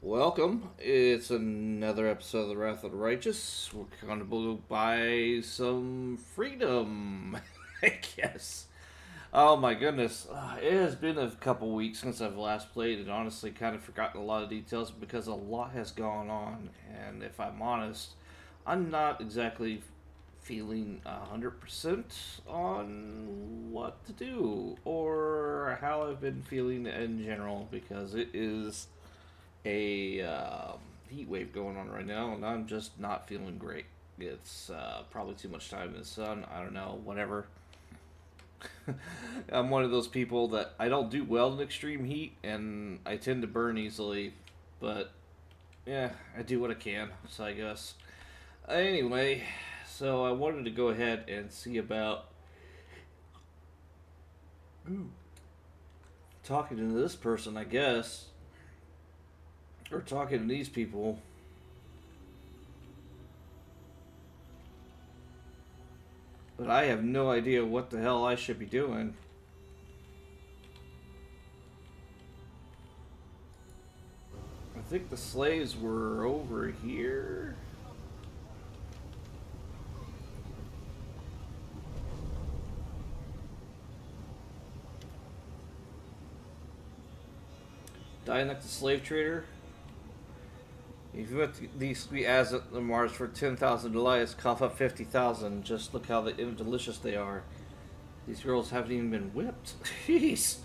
Welcome. It's another episode of the Wrath of the Righteous. We're going to buy some freedom, I guess. Oh my goodness. It has been a couple weeks since I've last played and honestly kind of forgotten a lot of details because a lot has gone on. And if I'm honest, I'm not exactly feeling 100% on what to do or how I've been feeling in general because it is a heat wave going on right now, and I'm just not feeling great. It's probably too much time in the sun. I don't know, whatever. I'm one of those people that I don't do well in extreme heat, and I tend to burn easily. But yeah, I do what I can. So I guess. Anyway, so I wanted to go ahead and see about talking to this person, I guess, or talking to these people. But I have no idea what the hell I should be doing. I think the slaves were over here. Die like the slave trader. If you want these sweet aasimars for 10,000 delights, cough up 50,000. Just look how delicious they are. These girls haven't even been whipped. Jeez.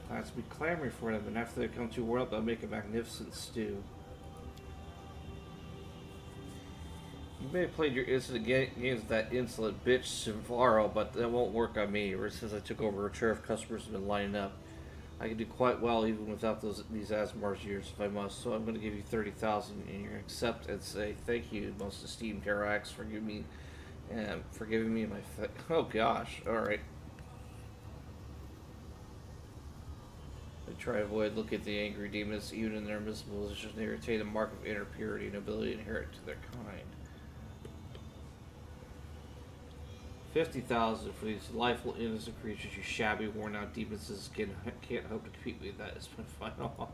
Clients will be clamoring for them, and after they come to world, they'll make a magnificent stew. You may have played your incident games with that insolent bitch Savaro, but that won't work on me. Ever since I took over, a chair of customers have been lining up. I can do quite well even without these Asmar's years if I must. So I'm going to give you 30,000 and you accept and say thank you, most esteemed Herax, for giving me my. Oh gosh! All right. I try to avoid looking at the angry demons, even in their invisible positions. They retain a mark of inner purity and ability inherent to their kind. 50,000 for these lifeless, innocent creatures. You shabby, worn-out demons can't hope to compete with that. It's my final.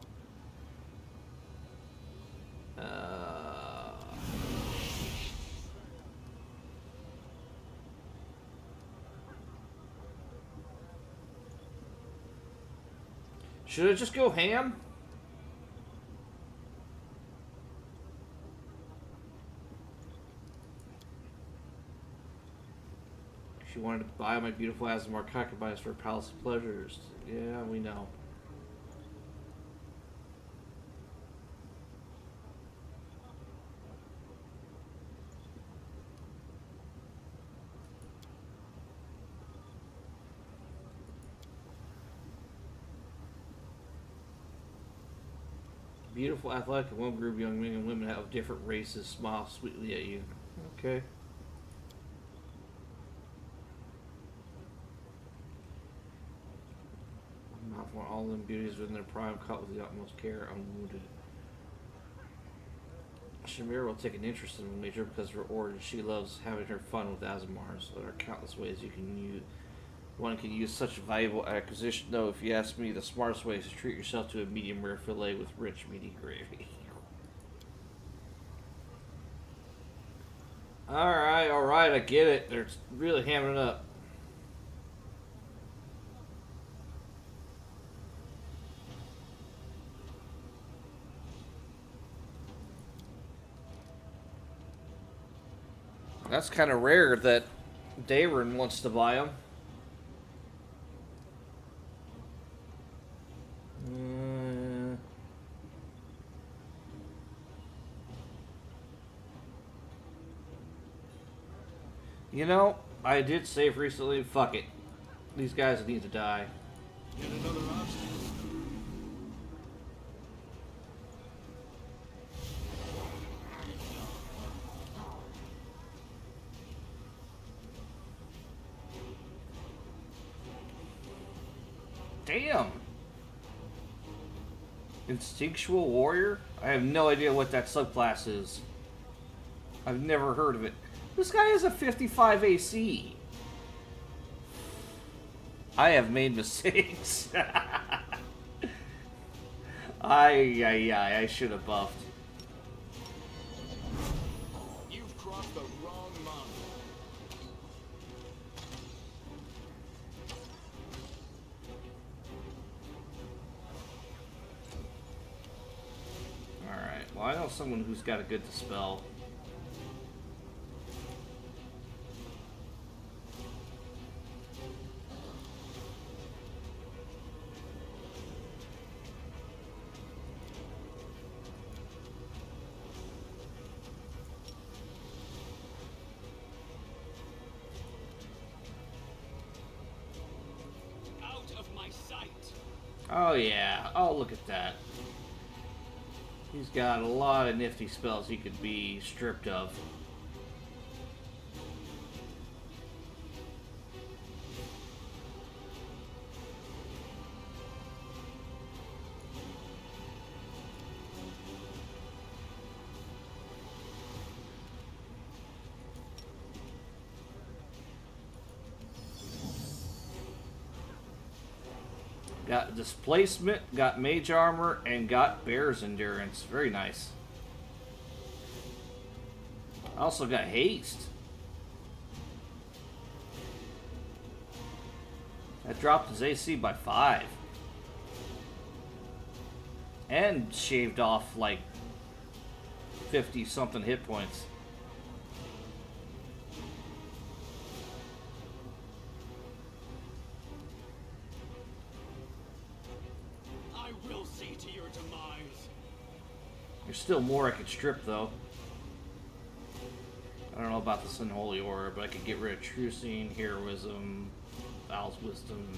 Uh, should I just go ham? She wanted to buy my beautiful Aasimar concubines for a palace of pleasures. Yeah, we know. Beautiful, athletic, and well-groomed young men and women of different races smile sweetly at you. Okay. Not for all them beauties within their prime, caught with the utmost care, unwounded. Shamir will take an interest in Major because of her origin. She loves having her fun with Aasimars. There are countless ways you can use. One can use such a valuable acquisition, though. If you ask me, the smartest way is to treat yourself to a medium rare fillet with rich meaty gravy. All right, I get it. They're really hamming it up. That's kind of rare that Dayron wants to buy them. You know, I did save recently. Fuck it. These guys need to die. Get another option. Damn. Instinctual Warrior? I have no idea what that subclass is. I've never heard of it. This guy has a 55 AC. I have made mistakes. I should have buffed. You've crossed the wrong month. Alright, well I know someone who's got a good dispel. Oh yeah, oh look at that. He's got a lot of nifty spells he could be stripped of. Got displacement, got mage armor, and got bear's endurance. Very nice. I also got haste. That dropped his AC by 5. And shaved off like 50 something hit points. There's still more I could strip, though. I don't know about this unholy aura, but I could get rid of Trucine, Heroism, Val's Wisdom.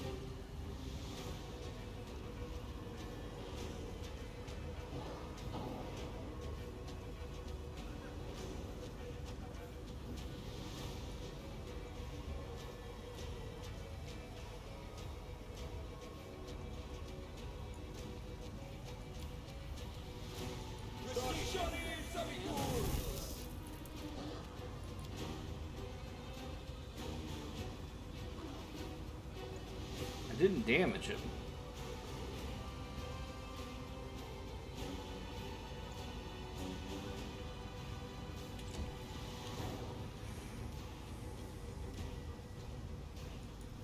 Didn't damage him.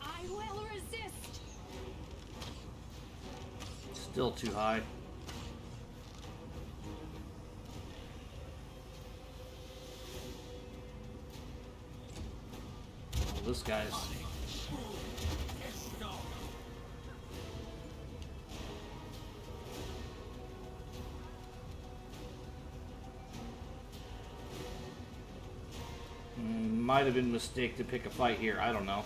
I will resist. Still too high. Well, this guy's... Might have been a mistake to pick a fight here. I don't know.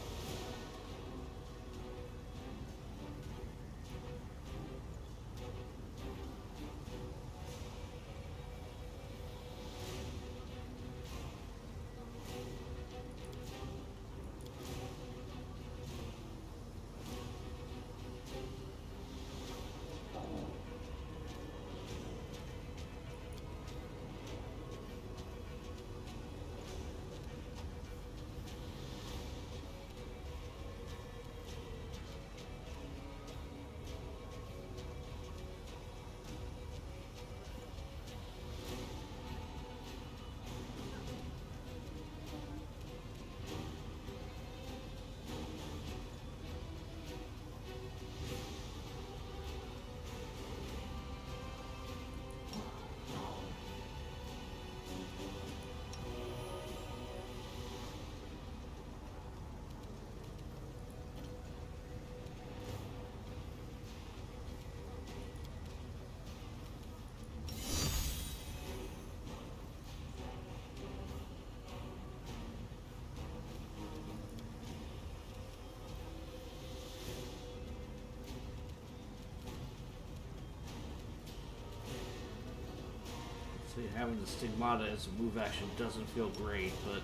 See, having the Stigmata as a move action doesn't feel great, but...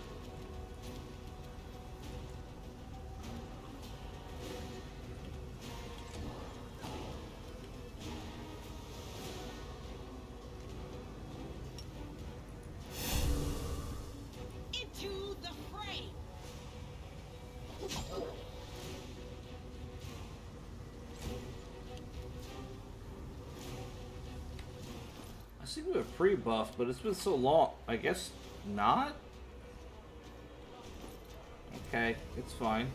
Into the fray. seem to have pre-buff, but it's been so long. I guess not? Okay, it's fine.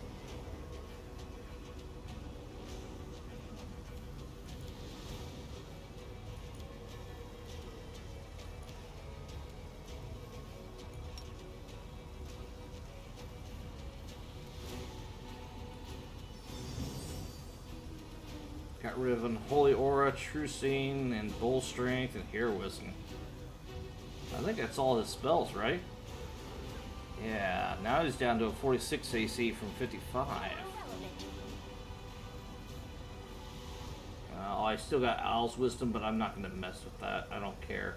Got rid of Unholy Aura, True Seeing, and Bull Strength, and Heroism. I think that's all his spells, right? Yeah, now he's down to a 46 AC from 55. Oh, I still got Owl's Wisdom, but I'm not going to mess with that. I don't care.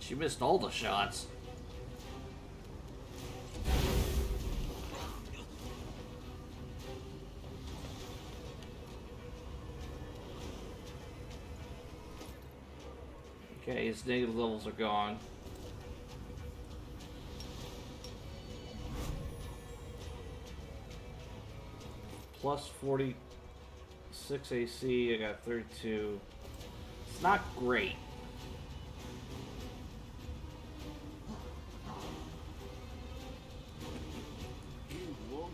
She missed all the shots. Okay, his negative levels are gone. Plus 46 AC, I got 32. It's not great.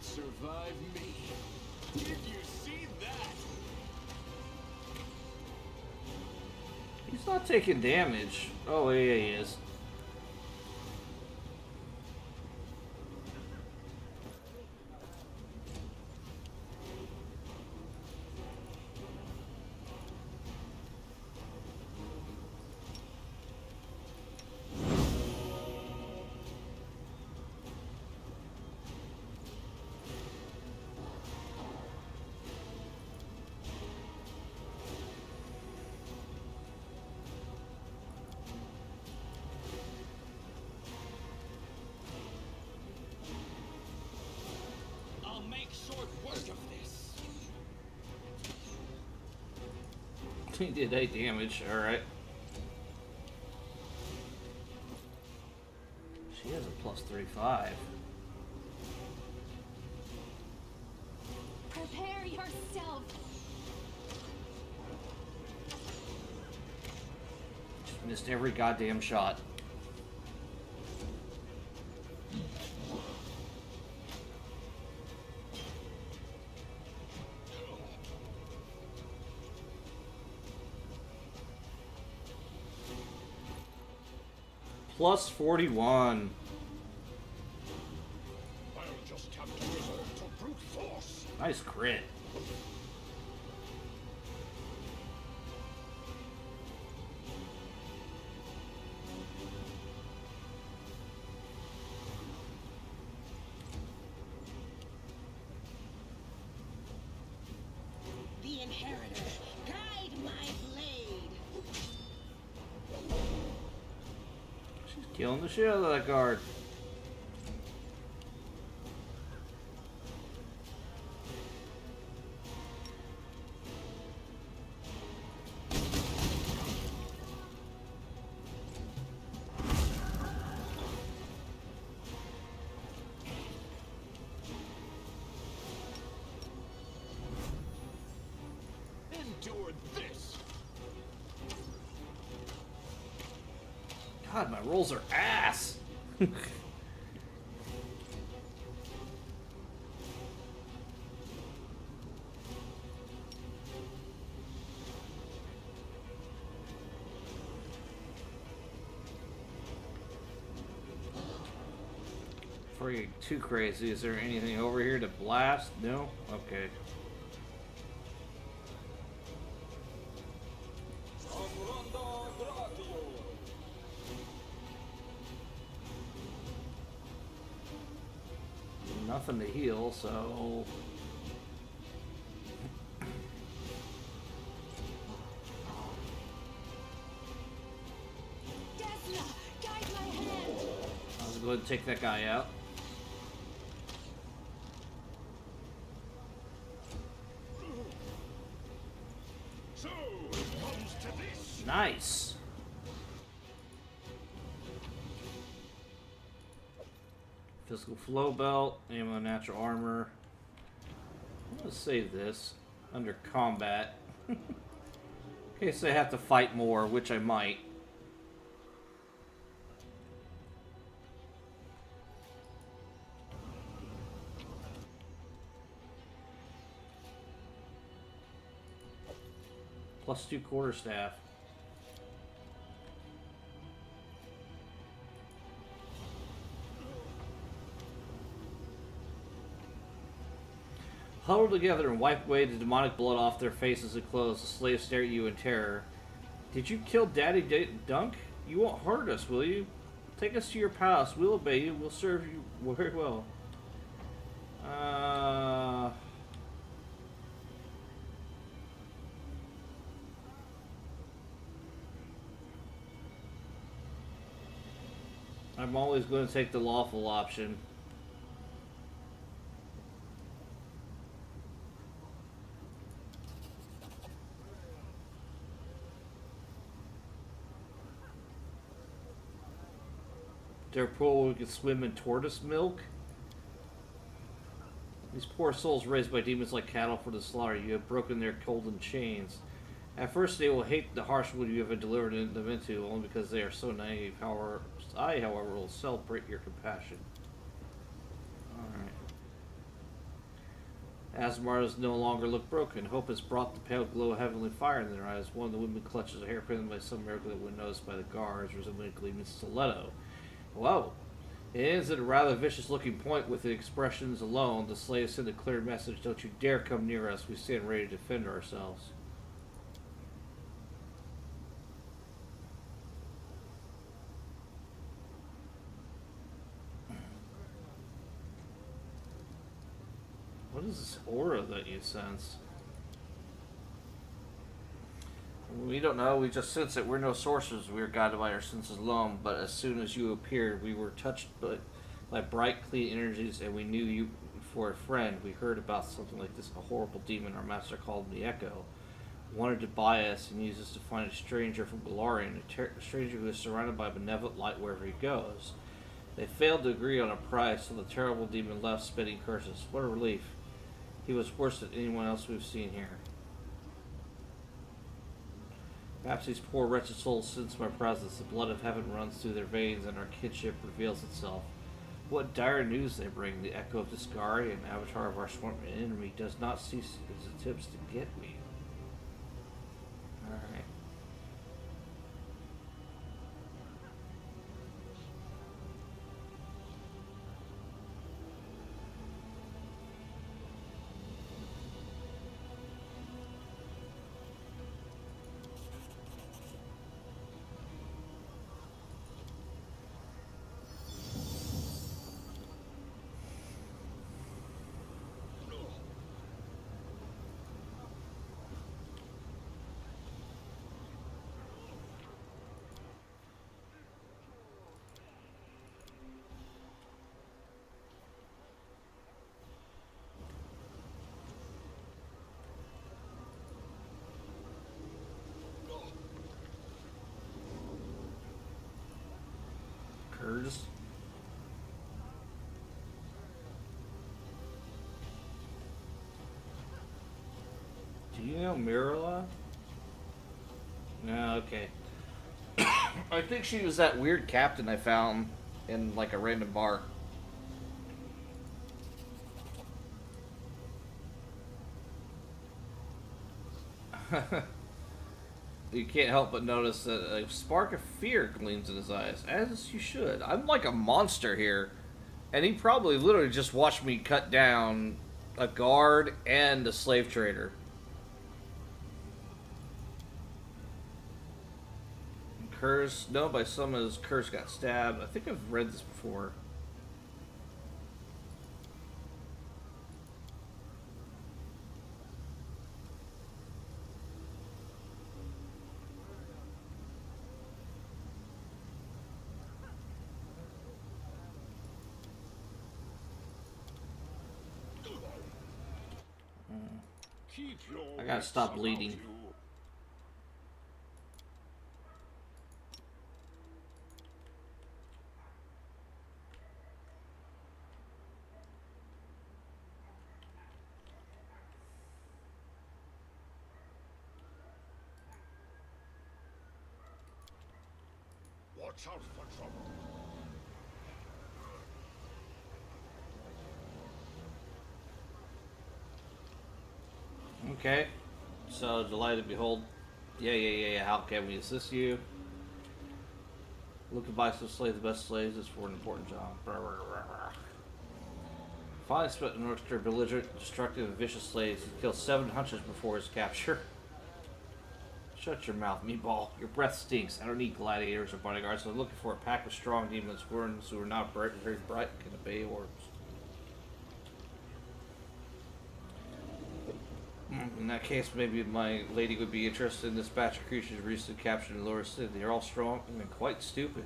Survive me. Did you see that? He's not taking damage. Oh, yeah, he is. He did 8 damage, alright. She has a plus 35. Prepare yourself. Just missed every goddamn shot. Plus 41. I'll just have to resort to brute force. Nice crit. The inheritor, guide my blade. She's killing the shit out of that guard. Endure this. God, my rolls are ass. Before you get too crazy, is there anything over here to blast? No? Okay. Nothing to heal, so... Desna, guide my hand. I'll go ahead and take that guy out. So it comes to this. Nice. Physical flow belt, ammo, natural armor. I'm gonna save this under combat. In case I have to fight more, which I might. +2 quarterstaff. Huddle together and wipe away the demonic blood off their faces and clothes. The slaves stare at you in terror. Did you kill Daddy Dunk? You won't hurt us, will you? Take us to your palace. We'll obey you. We'll serve you very well. I'm always going to take the lawful option. Their pool we can swim in tortoise milk. These poor souls raised by demons like cattle for the slaughter. You have broken their golden chains. At first they will hate the harsh wood you have delivered them into, only because they are so naive. However, will celebrate your compassion. Alright. Aasimars no longer look broken. Hope has brought the pale glow of heavenly fire in their eyes. One of the women clutches a hairpin by some miracle that was noticed by the guards, resembling a gleaming stiletto. Whoa. It ends at a rather vicious-looking point with the expressions alone. The slaves send a clear message. Don't you dare come near us. We stand ready to defend ourselves. What is this aura that you sense? We don't know. We just sense that we're no sorcerers. We are guided by our senses alone. But as soon as you appeared, we were touched by bright, clean energies, and we knew you for a friend. We heard about something like this, a horrible demon our master called the Echo. Wanted to buy us and use us to find a stranger from Galarian, a stranger who is surrounded by benevolent light wherever he goes. They failed to agree on a price, so the terrible demon left spitting curses. What a relief. He was worse than anyone else we've seen here. Perhaps these poor wretched souls sense my presence. The blood of heaven runs through their veins, and our kinship reveals itself. What dire news they bring! The echo of Discari, an avatar of our sworn enemy, does not cease his attempts to get me. Alright. Curse. Do you know Mirala? No, okay. I think she was that weird captain I found in like a random bar. You can't help but notice that a spark of fear gleams in his eyes, as you should. I'm like a monster here, and he probably literally just watched me cut down a guard and a slave trader. Curse, no, by some of his curse got stabbed. I think I've read this before. Keep your I gotta wits stop about bleeding. you. Watch out for trouble. Okay. So, delighted to behold. Yeah. How can we assist you? Look to buy some slaves, the best slaves is for an important job. Finally spent in order to belligerent, destructive, and vicious slaves. He killed 7 hunters before his capture. Shut your mouth, meatball. Your breath stinks. I don't need gladiators or bodyguards. I'm looking for a pack of strong demons who are not very bright and can obey orders. In that case, maybe my lady would be interested in this batch of creatures recently captured in Lower City. They're all strong and quite stupid.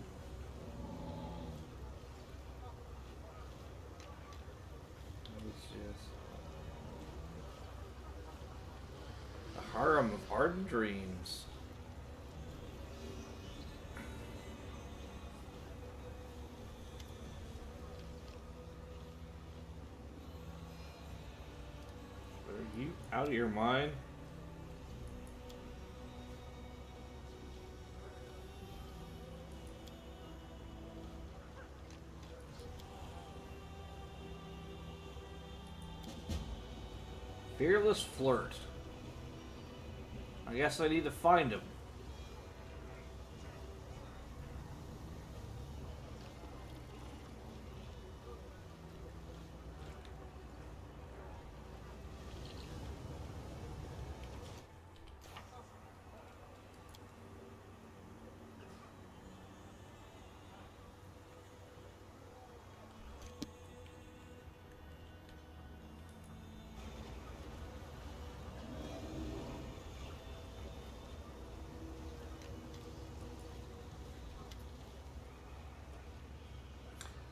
A harem of ardent dreams. Are you out of your mind? Fearless flirt. I guess I need to find him.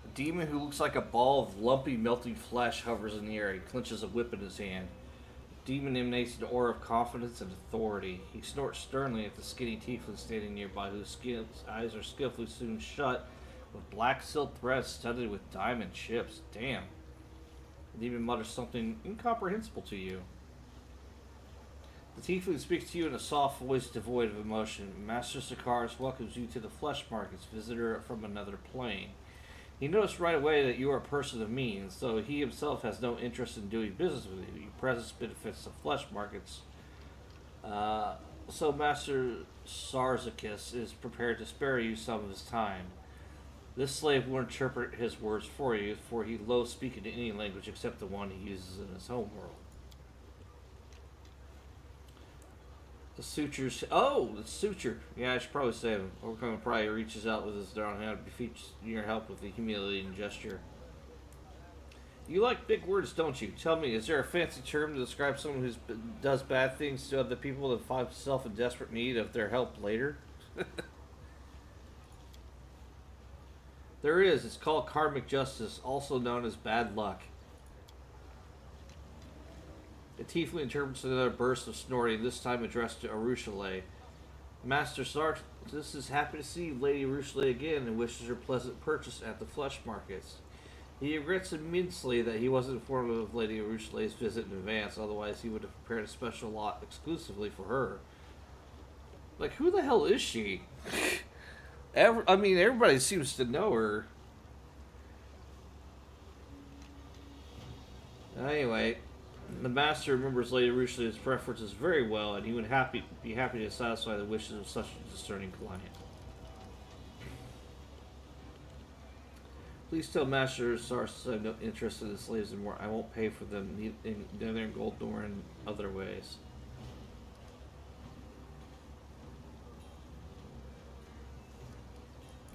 A demon who looks like a ball of lumpy, melting flesh hovers in the air. He clenches a whip in his hand. The demon emanates an aura of confidence and authority. He snorts sternly at the skinny tiefling standing nearby, whose eyes are skillfully sewn shut with black silk threads studded with diamond chips. Damn. The demon mutters something incomprehensible to you. The tiefling speaks to you in a soft voice devoid of emotion. Master Sakaris welcomes you to the flesh markets, visitor from another plane. He noticed right away that you are a person of means, though he himself has no interest in doing business with you. Your presence benefits the flesh markets. So Master Sarzakis is prepared to spare you some of his time. This slave will interpret his words for you, for he loathes speaking in any language except the one he uses in his home world. The sutures. Oh, the suture. Yeah, I should probably save him. Overcoming pride, he reaches out with his down hand to defeat your help with a humiliating gesture. You like big words, don't you? Tell me, is there a fancy term to describe someone who does bad things to other people and finds himself in desperate need of their help later? There is. It's called karmic justice, also known as bad luck. The tiefling interprets another burst of snorting, this time addressed to Arushale. Master Sark, this is happy to see Lady Arushale again and wishes her pleasant purchase at the flesh markets. He regrets immensely that he wasn't informed of Lady Arushale's visit in advance, otherwise he would have prepared a special lot exclusively for her. Like, who the hell is she? Everybody seems to know her. Anyway, the master remembers Lady Rushlee's preferences very well, and he would be happy to satisfy the wishes of such a discerning client. Please tell Master Sars I have no interest in the slaves anymore. I won't pay for them, neither in gold nor in other ways.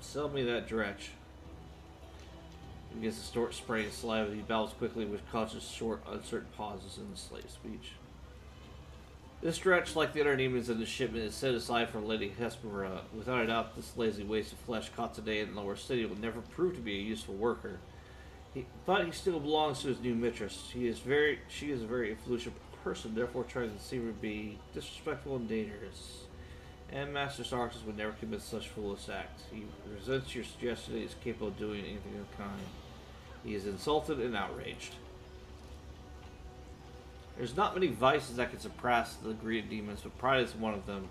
Sell me that dretch. He begins to snort, spraying saliva. He bows quickly, which causes short, uncertain pauses in the slave speech. This dretch, like the other demons in the shipment, is set aside for Lady Hespera. Without a doubt, this lazy waste of flesh caught today in the lower city will never prove to be a useful worker. But he still belongs to his new mistress. She is a very influential person, therefore tries to seem to be disrespectful and dangerous. And Master Sarkis would never commit such foolish act. He resents your suggestion that he is capable of doing anything of the kind. He is insulted and outraged. There's not many vices that can suppress the greed of demons, but pride is one of them.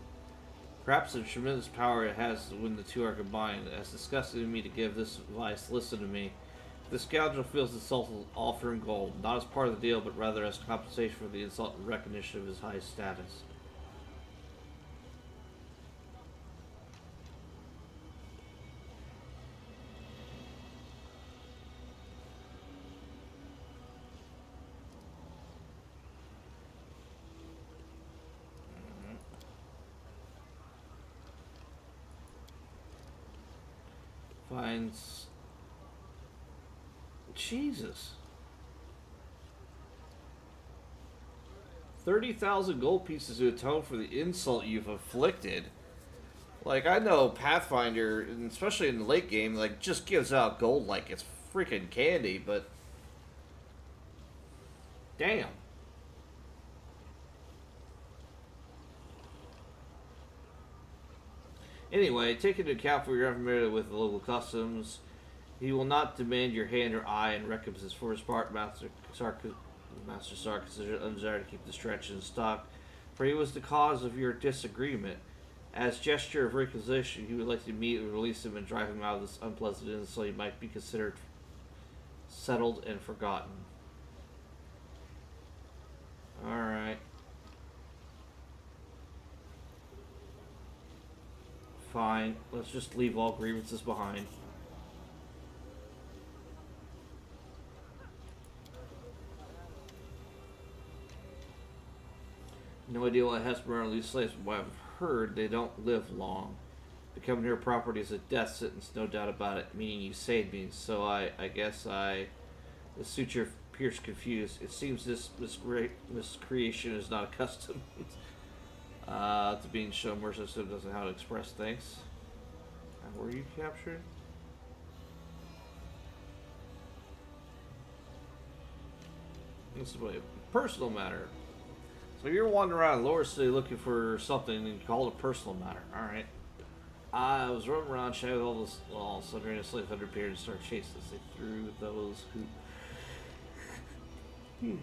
Perhaps the tremendous power it has when the two are combined. As disgusting to me to give this vice, listen to me. If the scoundrel feels insulted, offer him gold, not as part of the deal, but rather as compensation for the insult and recognition of his high status. Finds... Jesus. 30,000 gold pieces to atone for the insult you've inflicted. Like, I know Pathfinder, and especially in the late game, like, just gives out gold like it's freaking candy, but... Damn. Anyway, take into account for your unfamiliar with the local customs. He will not demand your hand or eye in recompense for his part, Master Sarkis' undesire to keep the stretch in stock, for he was the cause of your disagreement. As gesture of reconciliation, he would like to immediately release him and drive him out of this unpleasant inn so he might be considered settled and forgotten. Alright. Fine. Let's just leave all grievances behind. No idea what Hesper and these slaves, but what I've heard, they don't live long. Becoming your property is a death sentence, no doubt about it, meaning you saved me, so I guess the suture appears confused. It seems this miscreation is not accustomed to being shown mercy, so it doesn't know how to express thanks. Were you captured? This is a personal matter. So you're wandering around Lower City looking for something and you call it a personal matter. Alright. I was running around shouting all this all suddenly a slave hunter appeared and started chasing us. They threw those who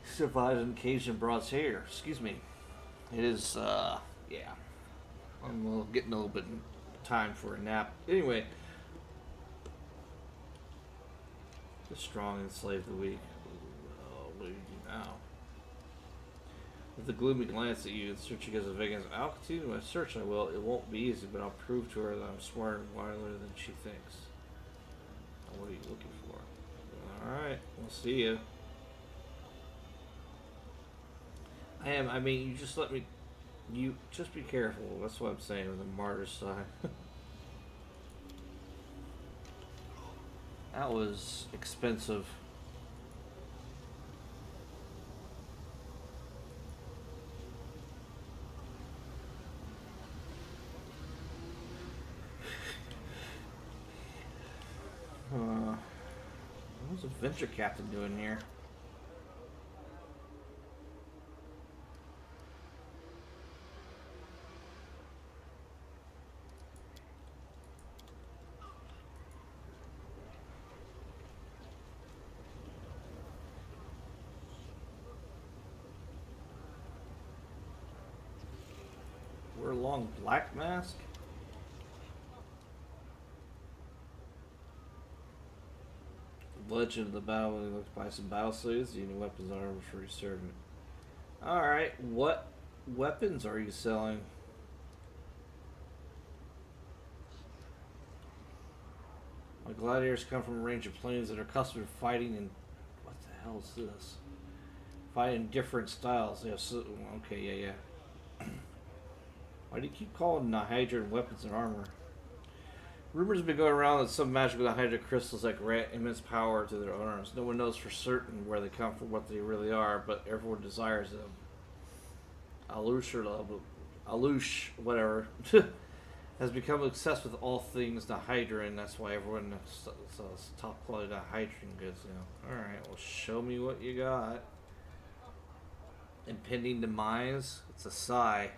survived and caged and brought us here. Excuse me. It is yeah. I'm getting a little bit time for a nap. Anyway. The strong enslave the weak. What do you do now? With a gloomy glance at you, searching as a vagrant, I'll continue my search, I will. It won't be easy, but I'll prove to her that I'm smarter and wiser than she thinks. Now, what are you looking for? Alright, we'll see you. I mean, you just let me... You, just be careful. That's what I'm saying with the martyr side. That was expensive. What's a venture captain doing here? Wear a long black mask? Legend of the battle when he looks by some battle slaves, using weapons and armor for your servant. Alright, what weapons are you selling? My gladiators come from a range of planes that are accustomed to fighting in... What the hell is this? Fighting in different styles. They have so, okay, yeah. Why do you keep calling Nihydran weapons and armor? Rumors have been going around that some magical Nihydra crystals that grant immense power to their owners. No one knows for certain where they come from, what they really are, but everyone desires them. Alush, whatever, has become obsessed with all things Nihydran. That's why everyone sells top quality Nihydran goods now. Alright, well, show me what you got. Impending demise. It's a sigh.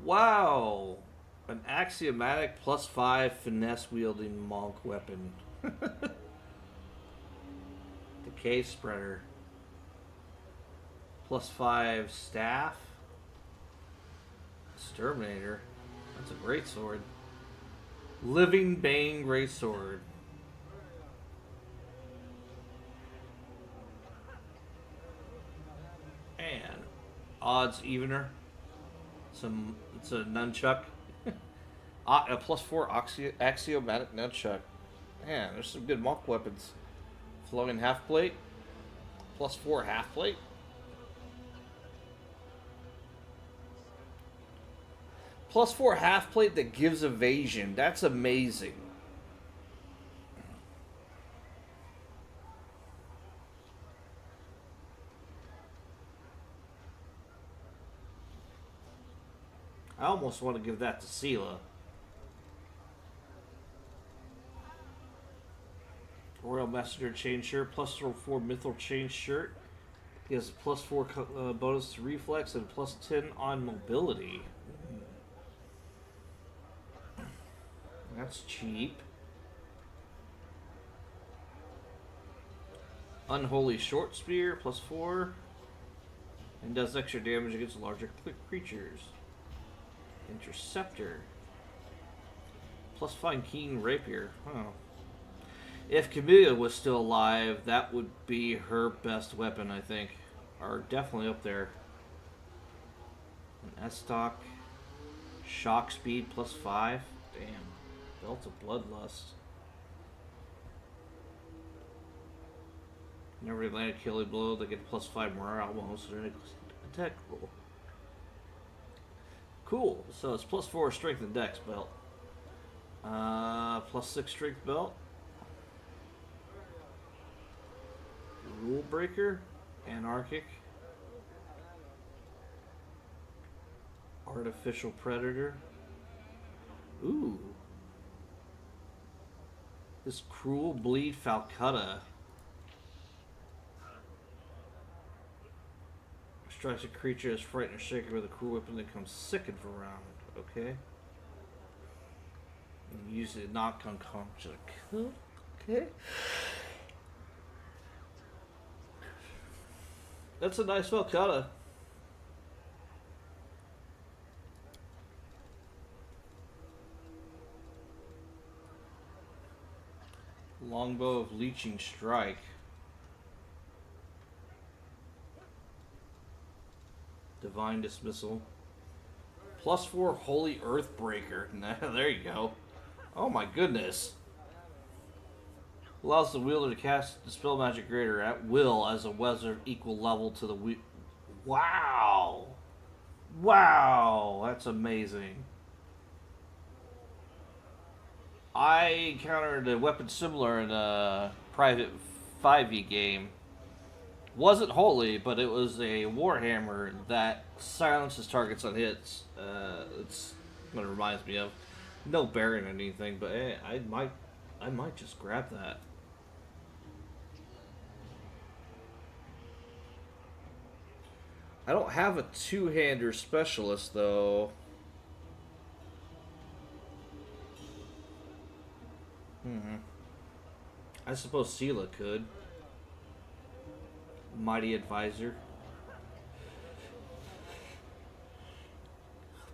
Wow! An axiomatic +5 finesse wielding monk weapon. Decay spreader. +5 staff. Exterminator. That's a great sword. Living Bane great sword. And odds evener. It's a nunchuck. A +4 axiomatic nunchuck. Man, there's some good monk weapons. Flowing half plate. +4 half plate. +4 half plate that gives evasion. That's amazing. I almost want to give that to Sela. Royal Messenger chain shirt, +4 mithril chain shirt. He has a +4 bonus to reflex and +10 on mobility. That's cheap. Unholy short spear, +4. And does extra damage against larger creatures. Interceptor. +5 keen rapier. Oh. If Camellia was still alive, that would be her best weapon, I think. Or definitely up there. An S-stock. Shock speed +5. Damn. Belt of Bloodlust. Whenever they land a killing blow, they get +5 morale bonus to their attack roll. Cool. So it's +4 strength and dex belt. +6 strength belt. Rule breaker. Anarchic. Artificial predator. Ooh. This cruel bleed Falcutta. Strikes a creature as frightened or shaken with a cruel weapon that becomes sickened for a round. Okay. And use it not unconscious. Okay. That's a nice Falcutta. Longbow of Leeching Strike. Divine Dismissal. +4 Holy Earthbreaker. There you go. Oh my goodness. Allows the wielder to cast Dispel Magic Greater at will as a wizard equal level to the Wow! Wow! That's amazing. I encountered a weapon similar in a private 5e game. Wasn't holy, but it was a warhammer that silences targets on hits. It's what it reminds me of. No bearing or anything, but I might just grab that. I don't have a two-hander specialist though. I suppose Sela could. Mighty Advisor.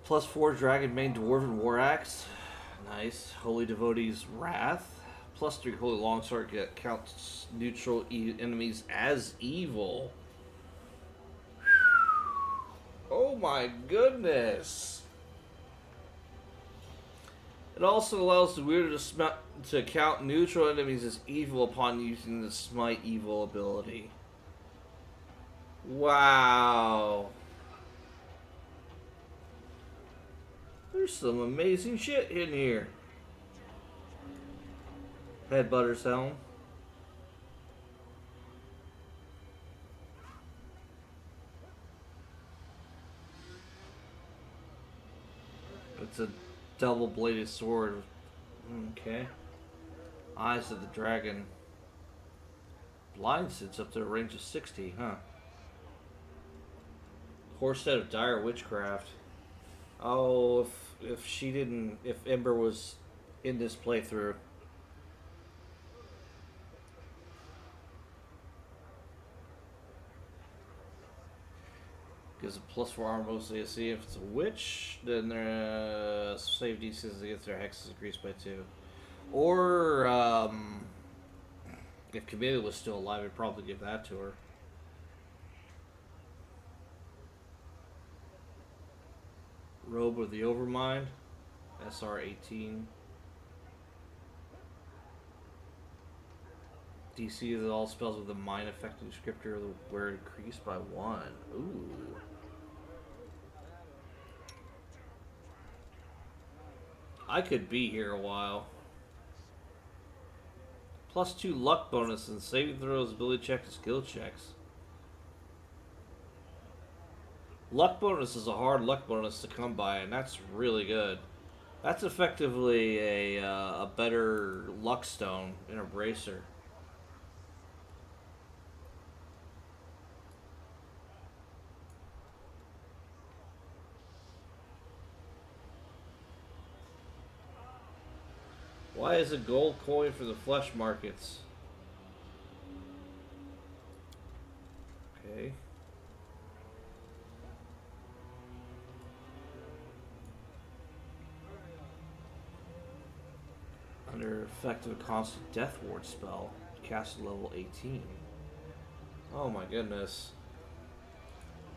+4 Dragonbane Dwarven War Axe. Nice. Holy Devotee's Wrath. +3 Holy Longsword counts neutral enemies as evil. Oh my goodness. It also allows the wielder to count neutral enemies as evil upon using the Smite Evil ability. Wow. There's some amazing shit in here. Headbutter's Helm. It's a double-bladed sword. Okay. Eyes of the Dragon. Blind sits up to a range of 60, huh? Horsehead of Dire Witchcraft. Oh, if she didn't, if Ember was in this playthrough. Gives a +4 armor bonus AC. If it's a witch, then their save DCs against their hexes increased by 2. Or, if Camilla was still alive, I'd probably give that to her. Robe of the Overmind. SR 18. DC is all spells with a mind affecting descriptor were increased by 1. Ooh. I could be here a while. +2 luck bonus and saving throws, ability checks, and skill checks. Luck bonus is a hard luck bonus to come by, and that's really good. That's effectively a better luck stone in a bracer. Why is a gold coin for the flesh markets? Okay. Under effect of a constant death ward spell, cast at level 18. Oh my goodness.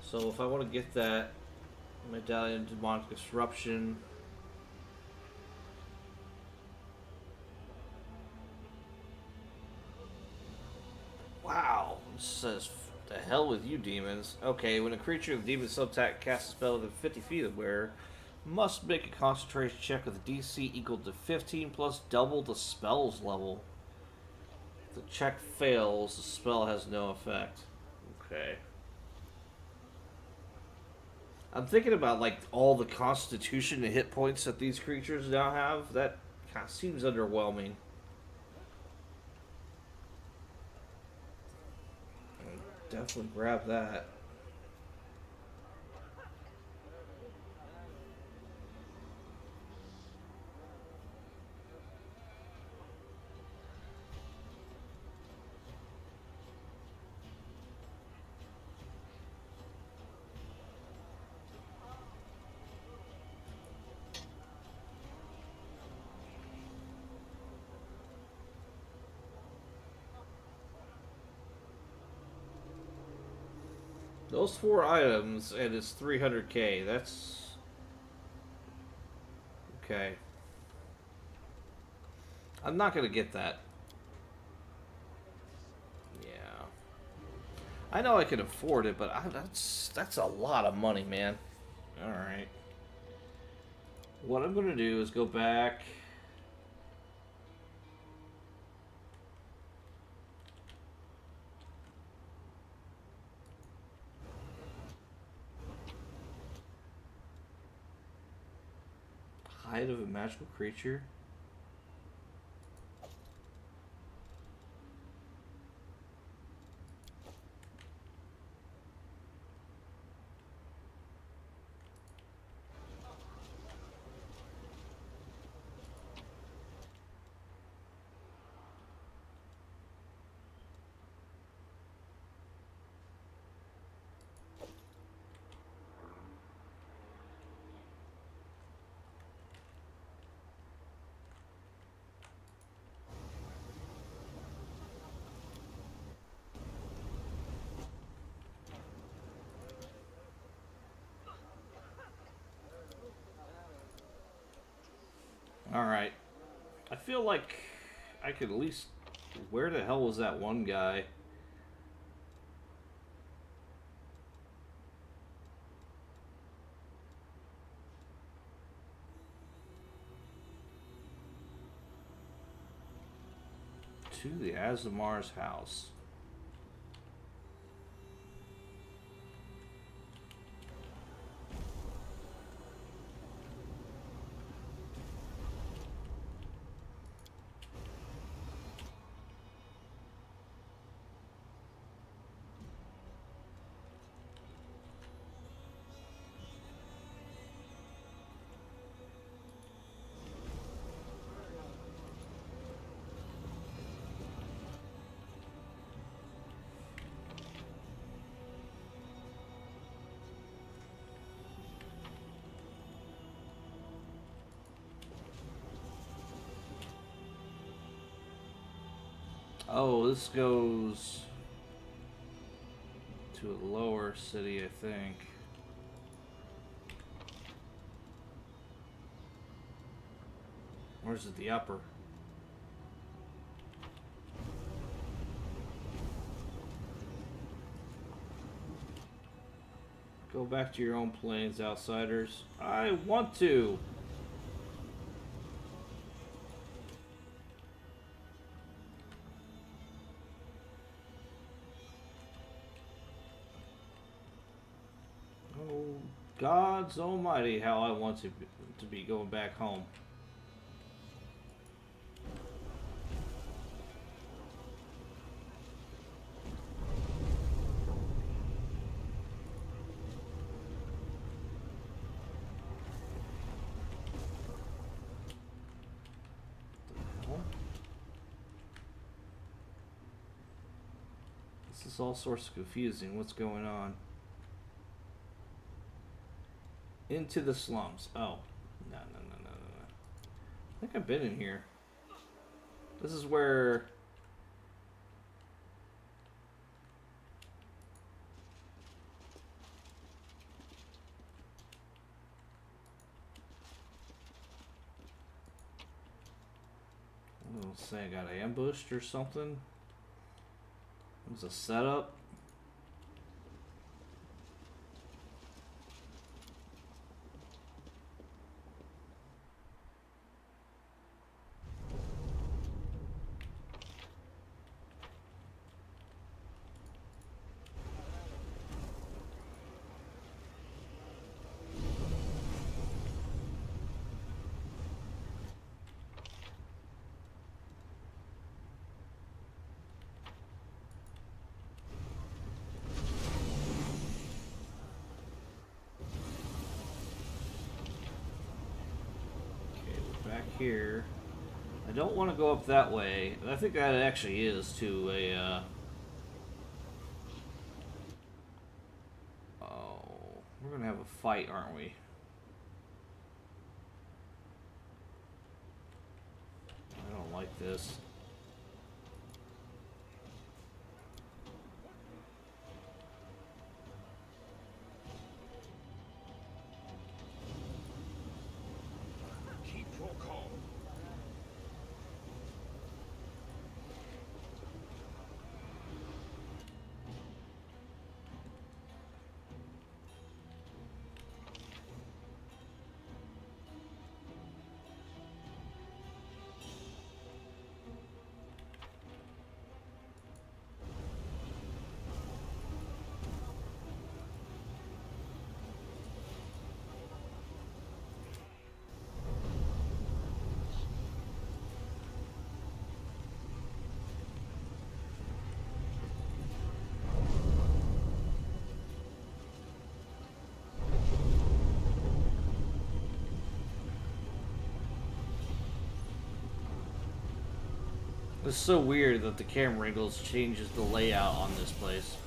So if I want to get that Medallion Demonic Disruption. Wow. It says, the hell with you, demons. Okay, when a creature with demon subtac casts a spell within 50 feet of the wearer, must make a concentration check with a DC equal to 15 plus double the spell's level. If the check fails, the spell has no effect. Okay. I'm thinking about like all the constitution and hit points that these creatures now have. That kind of seems underwhelming. Definitely grab that. Those 4 items, and it's 300k. That's okay. I'm not gonna get that. Yeah, I know I can afford it, but that's a lot of money, man. All right. What I'm gonna do is go back. Hide of a magical creature. Alright. I feel like I could at least... Where the hell was that one guy? To the Aasimar's house. Oh, this goes to a lower city, I think. Or is it the upper? Go back to your own planes, outsiders. I want to. Oh, God's almighty, how I want to be going back home. This is all sorts of confusing. What's going on? Into the slums. Oh. No. I think I've been in here. This is where... I don't say I got ambushed or something. It was a setup. Here. I don't want to go up that way. I think that actually is to a, oh, we're gonna have a fight, aren't we? I don't like this. Keep your calm. It's so weird that the camera angles changes the layout on this place.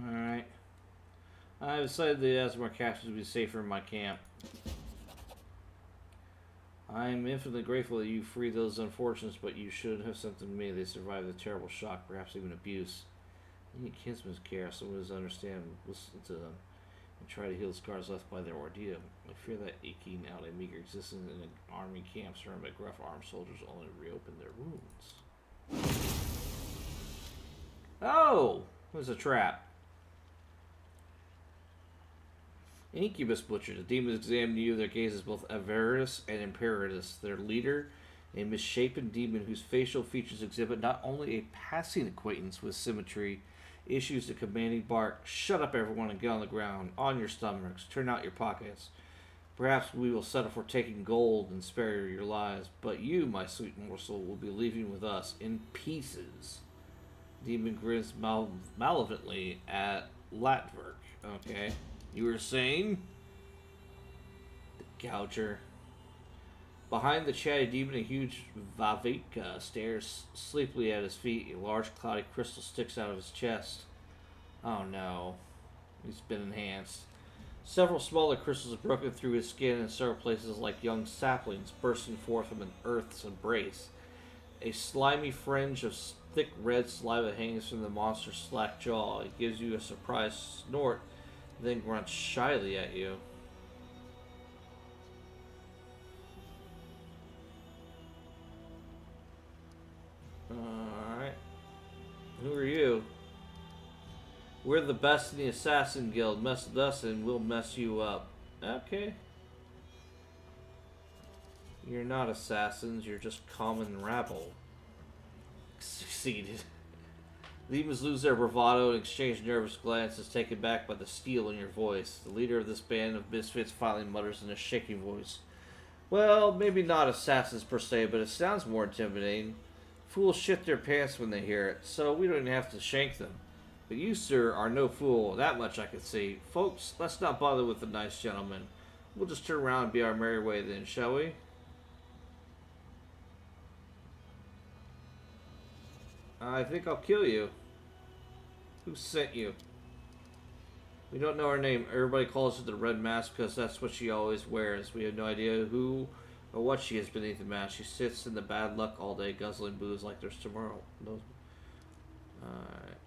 Alright. I decided the aasimar captives would be safer in my camp. I am infinitely grateful that you freed those unfortunates, but you should have sent them to me. They survived the terrible shock, perhaps even abuse. You need kinsman's care, someone who does understand, listen to them, and try to heal the scars left by their ordeal. I fear that eking out a meager existence in an army camp surrounded by gruff armed soldiers only reopen their wounds. Oh! It was a trap. Incubus Butcher. The demons examine you. Their gaze is both avaricious and imperative. Their leader, a misshapen demon whose facial features exhibit not only a passing acquaintance with symmetry issues the commanding bark. Shut up, everyone, and get on the ground. On your stomachs. Turn out your pockets. Perhaps we will settle for taking gold and spare your lives, but you, my sweet morsel, will be leaving with us in pieces. Demon grins malevolently at Latverk. Okay. You were saying? The Gouger. Behind the chatty demon, a huge Vavitka stares sleepily at his feet. A large cloudy crystal sticks out of his chest. Oh no. He's been enhanced. Several smaller crystals have broken through his skin in several places like young saplings bursting forth from an earth's embrace. A slimy fringe of thick red saliva hangs from the monster's slack jaw. It gives you a surprised snort, then grunts shyly at you. Alright. Who are you? We're the best in the Assassin Guild. Mess with us and we'll mess you up. Okay. You're not assassins, you're just common rabble. Succeeded. Demons lose their bravado and exchange nervous glances, taken back by the steel in your voice. The leader of this band of misfits finally mutters in a shaking voice. Well, maybe not assassins per se, but it sounds more intimidating. Fools shit their pants when they hear it, so we don't even have to shank them. But you, sir, are no fool, that much I can see. Folks, let's not bother with the nice gentleman. We'll just turn around and be our merry way then, shall we? I think I'll kill you. Who sent you? We don't know her name. Everybody calls her the Red Mask because that's what she always wears. We have no idea who or what she is beneath the mask. She sits in the bad luck all day, guzzling booze like there's tomorrow. No. Alright.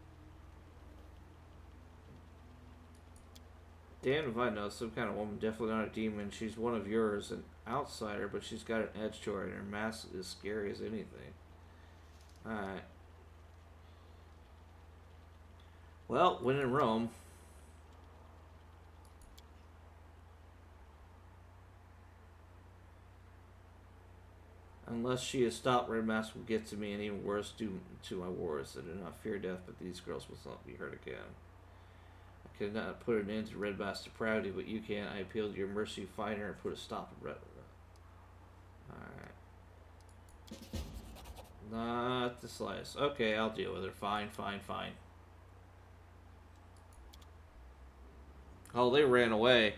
Damn if I know. Some kind of woman. Definitely not a demon. She's one of yours. An outsider, but she's got an edge to her, and her mask is scary as anything. Alright. Well, when in Rome. Unless she has stopped, Red Mask will get to me, and even worse, do to my wars. I do not fear death, but these girls must not be hurt again. I could not put an end to Red Mask's depravity, but you can. I appeal to your mercy, find her, and put a stop to Red. Alright. Not the slightest. Okay, I'll deal with her. Fine, fine, fine. Oh, they ran away.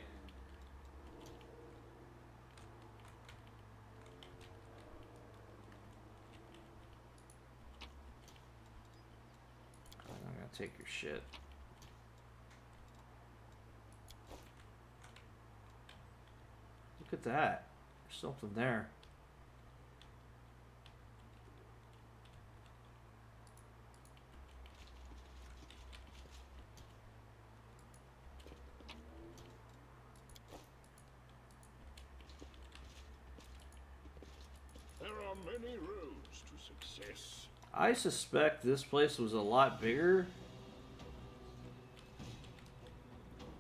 I'm gonna take your shit. Look at that. There's something there. There are many roads to success. I suspect this place was a lot bigger.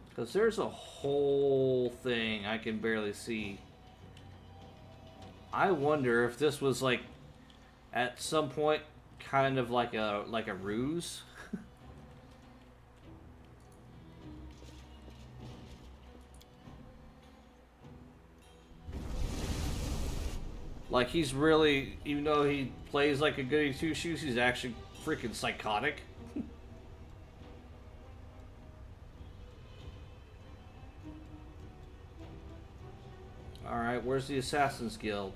Because there's a whole thing I can barely see. I wonder if this was like, at some point, kind of like a ruse. Like he's really, even though he plays like a goody two shoes, he's actually freaking psychotic. Alright, where's the Assassin's Guild?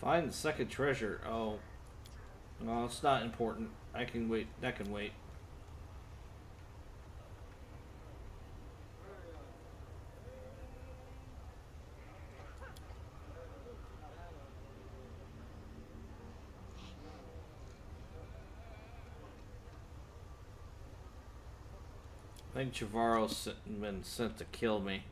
Find the second treasure. Oh. No, it's not important. I can wait. That can wait. I think Chavarro's been sent to kill me.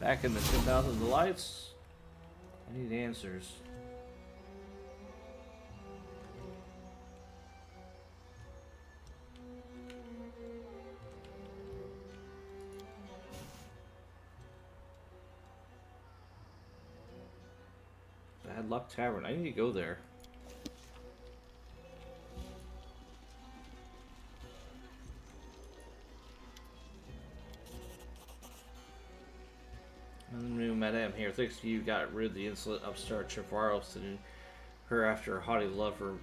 Back in the 10,000 Delights. I need answers. Bad Luck Tavern. I need to go there. New Madame here. Thanks to you, got rid of the insolent upstart Chavarro, sending her after a haughty lover.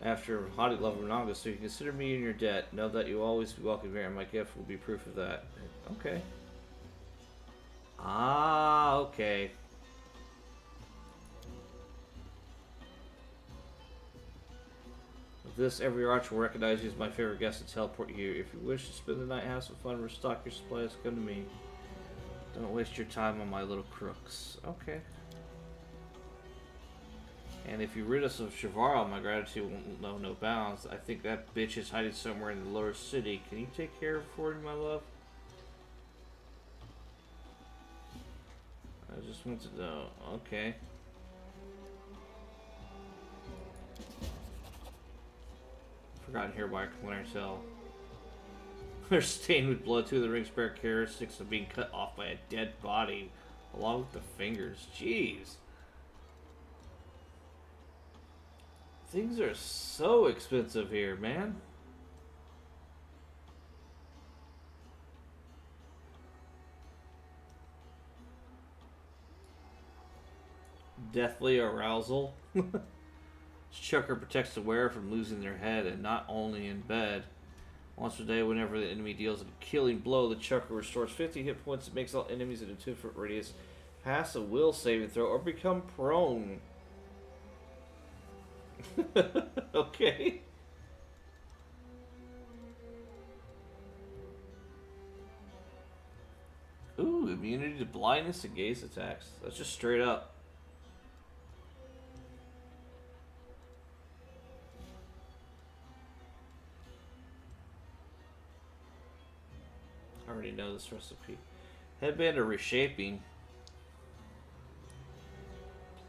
After a haughty lover Naga, so you consider me in your debt. Know that you'll always be welcome here, and my gift will be proof of that. Okay. Ah, okay. With this, every arch will recognize you as my favorite guest and teleport you. If you wish to spend the night, have some fun, restock your supplies, come to me. Don't waste your time on my little crooks. Okay. And if you rid us of Chavarro, my gratitude won't know no bounds. I think that bitch is hiding somewhere in the lower city. Can you take care of her for me, my love? I just want to know. Okay. Forgotten here by Clarence. They're stained with blood. Two of the rings bear characteristics of being cut off by a dead body, along with the fingers. Jeez. Things are so expensive here, man. Deathly arousal. Chucker protects the wearer from losing their head, and not only in bed. Once a day, whenever the enemy deals a killing blow, the Chucker restores 50 hit points and makes all enemies in a 2-foot radius pass a will saving throw or become prone. Okay. Ooh, immunity to blindness and gaze attacks. That's just straight up. I already know this recipe. Headband or reshaping.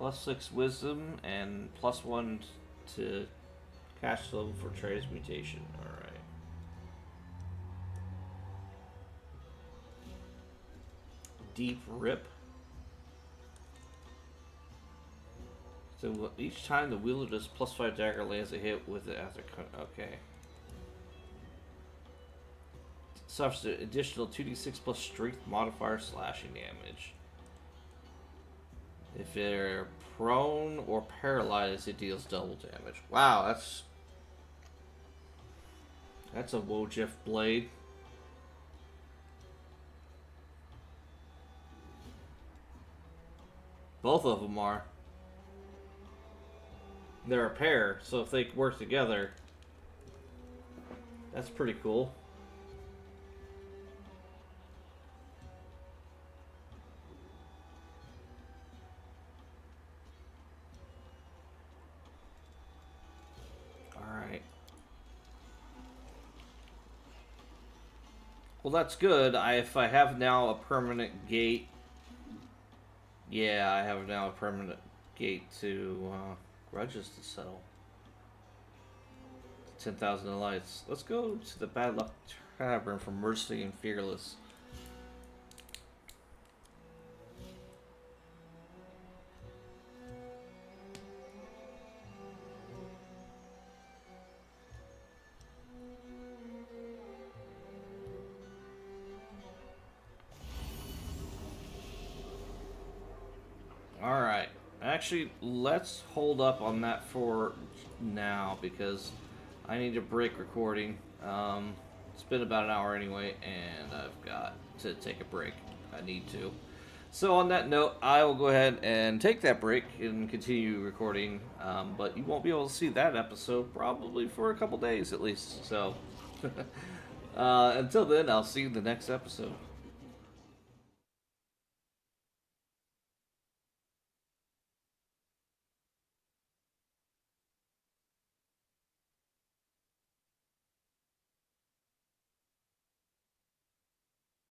+6 wisdom and +1 to cash level for transmutation. Alright. Deep rip. So each time the wielder does +5 dagger lands a hit with it after okay. Suffers an additional 2d6 plus strength modifier slashing damage. If they're prone or paralyzed, it deals double damage. Wow, that's a Wojif blade. Both of them are. They're a pair, so if they work together, that's pretty cool. Alright. Well, that's good. If I have now a permanent gate... Yeah, I have now a permanent gate to grudges to settle. 10,000 lights. Let's go to the Bad Luck Tavern for Mercy and Fearless. Alright. Actually, let's hold up on that for now because I need to break recording. It's been about an hour anyway, and I've got to take a break. I need to. So on that note, I will go ahead and take that break and continue recording. But you won't be able to see that episode probably for a couple days at least. So until then, I'll see you in the next episode.